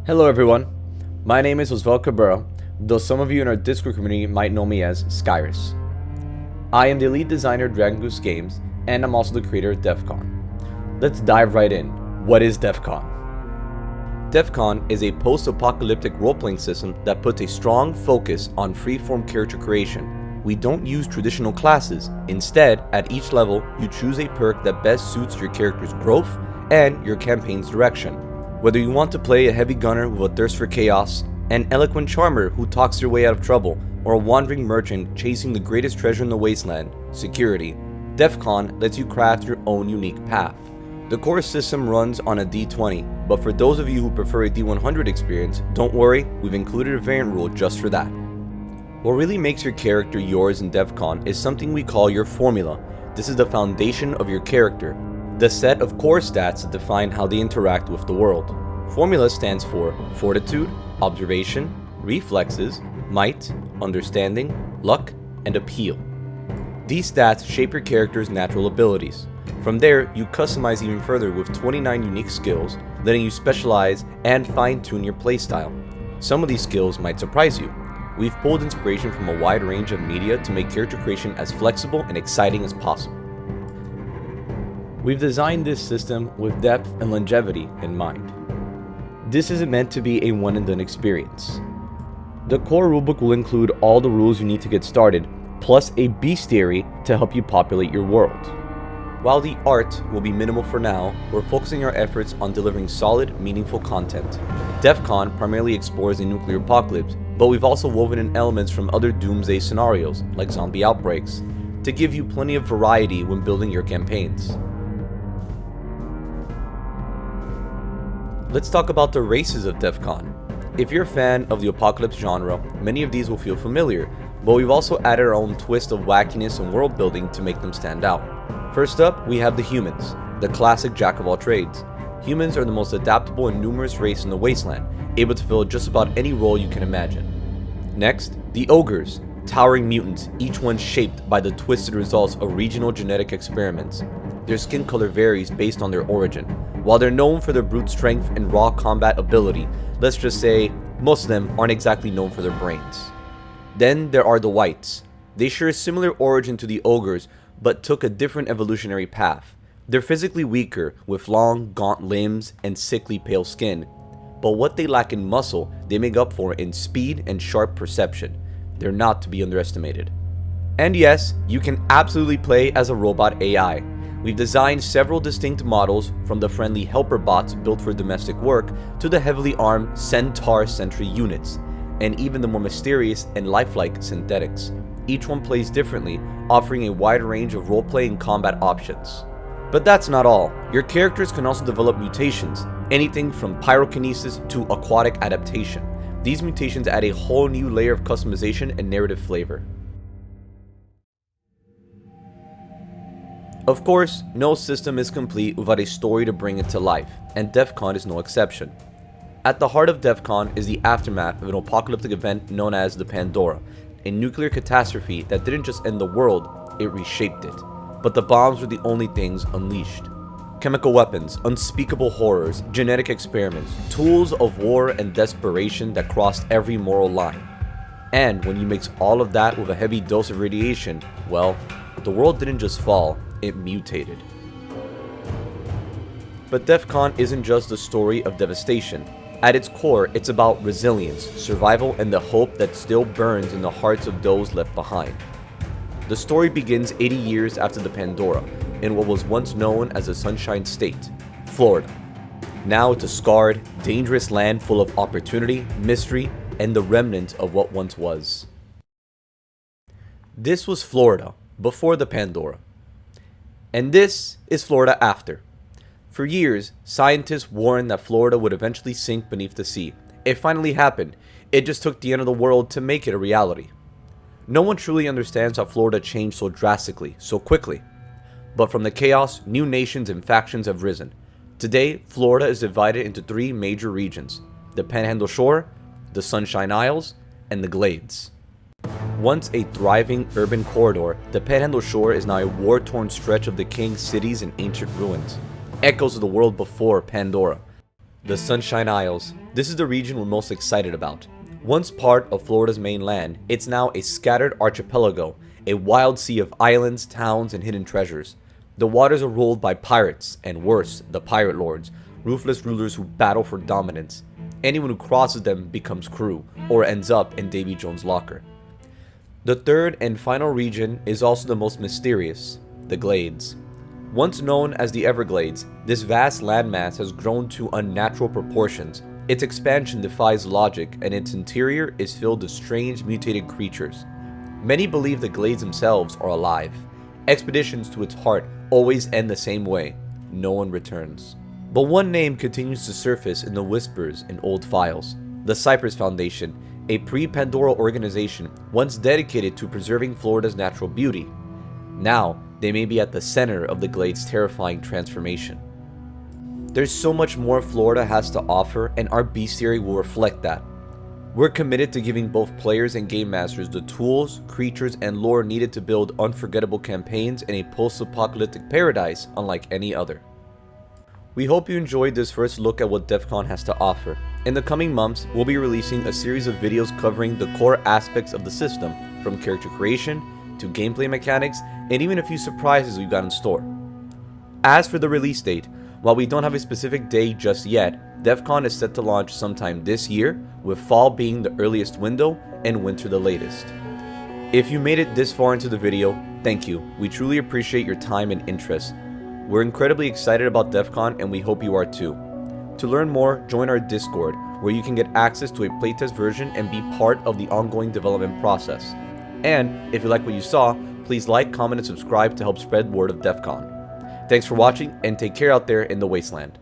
Hello everyone, my name is Osvaldo Cabrera, though some of you in our Discord community might know me as Skyrus. I am the lead designer at Goose Games, and I'm also the creator of DEFCON. Let's dive right in. What is DEFCON? DEFCON is a post-apocalyptic role-playing system that puts a strong focus on free-form character creation. We don't use traditional classes. Instead, at each level, you choose a perk that best suits your character's growth and your campaign's direction. Whether you want to play a heavy gunner with a thirst for chaos, an eloquent charmer who talks your way out of trouble, or a wandering merchant chasing the greatest treasure in the wasteland, security, DEFCON lets you craft your own unique path. The core system runs on a D20, but for those of you who prefer a D100 experience, don't worry, we've included a variant rule just for that. What really makes your character yours in DEFCON is something we call your formula. This is the foundation of your character, the set of core stats that define how they interact with the world. Formula stands for Fortitude, Observation, Reflexes, Might, Understanding, Luck, and Appeal. These stats shape your character's natural abilities. From there, you customize even further with 29 unique skills, letting you specialize and fine-tune your playstyle. Some of these skills might surprise you. We've pulled inspiration from a wide range of media to make character creation as flexible and exciting as possible. We've designed this system with depth and longevity in mind. This isn't meant to be a one-and-done experience. The core rulebook will include all the rules you need to get started, plus a bestiary to help you populate your world. While the art will be minimal for now, we're focusing our efforts on delivering solid, meaningful content. DEFCON primarily explores a nuclear apocalypse, but we've also woven in elements from other doomsday scenarios, like zombie outbreaks, to give you plenty of variety when building your campaigns. Let's talk about the races of DEFCON. If you're a fan of the apocalypse genre, many of these will feel familiar, but we've also added our own twist of wackiness and world building to make them stand out. First up, we have the humans, the classic jack of all trades. Humans are the most adaptable and numerous race in the wasteland, able to fill just about any role you can imagine. Next, the ogres, towering mutants, each one shaped by the twisted results of regional genetic experiments. Their skin color varies based on their origin. While they're known for their brute strength and raw combat ability, let's just say most of them aren't exactly known for their brains. Then there are the wights. They share a similar origin to the ogres, but took a different evolutionary path. They're physically weaker, with long, gaunt limbs and sickly pale skin. But what they lack in muscle, they make up for in speed and sharp perception. They're not to be underestimated. And yes, you can absolutely play as a robot AI. We've designed several distinct models, from the friendly helper bots built for domestic work to the heavily armed Centaur sentry units, and even the more mysterious and lifelike synthetics. Each one plays differently, offering a wide range of role-playing combat options. But that's not all. Your characters can also develop mutations, anything from pyrokinesis to aquatic adaptation. These mutations add a whole new layer of customization and narrative flavor. Of course, no system is complete without a story to bring it to life, and DEFCON is no exception. At the heart of DEFCON is the aftermath of an apocalyptic event known as the Pandora, a nuclear catastrophe that didn't just end the world, it reshaped it. But the bombs were the only things unleashed. Chemical weapons, unspeakable horrors, genetic experiments, tools of war and desperation that crossed every moral line. And when you mix all of that with a heavy dose of radiation, well, the world didn't just fall, it mutated. But DEFCON isn't just a story of devastation. At its core, it's about resilience, survival, and the hope that still burns in the hearts of those left behind. The story begins 80 years after the Pandora, in what was once known as the Sunshine State, Florida. Now it's a scarred, dangerous land full of opportunity, mystery, and the remnant of what once was. This was Florida before the Pandora. And this is Florida after. For years, scientists warned that Florida would eventually sink beneath the sea. It finally happened. It just took the end of the world to make it a reality. No one truly understands how Florida changed so drastically, so quickly. But from the chaos, new nations and factions have risen. Today, Florida is divided into three major regions: the Panhandle Shore, the Sunshine Isles, and the Glades. Once a thriving urban corridor, the Panhandle Shore is now a war-torn stretch of decaying cities and ancient ruins, echoes of the world before Pandora. The Sunshine Isles, This is the region we're most excited about. Once part of Florida's mainland, it's now a scattered archipelago, a wild sea of islands, towns, and hidden treasures. The waters are ruled by pirates, and worse, the pirate lords, ruthless rulers who battle for dominance. Anyone who crosses them becomes crew, or ends up in Davy Jones' locker. The third and final region is also the most mysterious, the Glades. Once known as the Everglades, this vast landmass has grown to unnatural proportions. Its expansion defies logic, and its interior is filled with strange mutated creatures. Many believe the Glades themselves are alive. Expeditions to its heart always end the same way: no one returns. But one name continues to surface in the whispers in old files: the Cypress Foundation, a pre-Pandora organization once dedicated to preserving Florida's natural beauty. Now, they may be at the center of the Glades' terrifying transformation. There's so much more Florida has to offer, and our bestiary will reflect that. We're committed to giving both players and game masters the tools, creatures, and lore needed to build unforgettable campaigns in a post-apocalyptic paradise unlike any other. We hope you enjoyed this first look at what DEFCON has to offer. In the coming months, we'll be releasing a series of videos covering the core aspects of the system, from character creation to gameplay mechanics, and even a few surprises we've got in store. As for the release date, while we don't have a specific day just yet, DEFCON is set to launch sometime this year, with fall being the earliest window and winter the latest. If you made it this far into the video, thank you. We truly appreciate your time and interest. We're incredibly excited about DEFCON, and we hope you are too. To learn more, join our Discord, where you can get access to a playtest version and be part of the ongoing development process. And if you like what you saw, please like, comment, and subscribe to help spread word of DEFCON. Thanks for watching, and take care out there in the wasteland.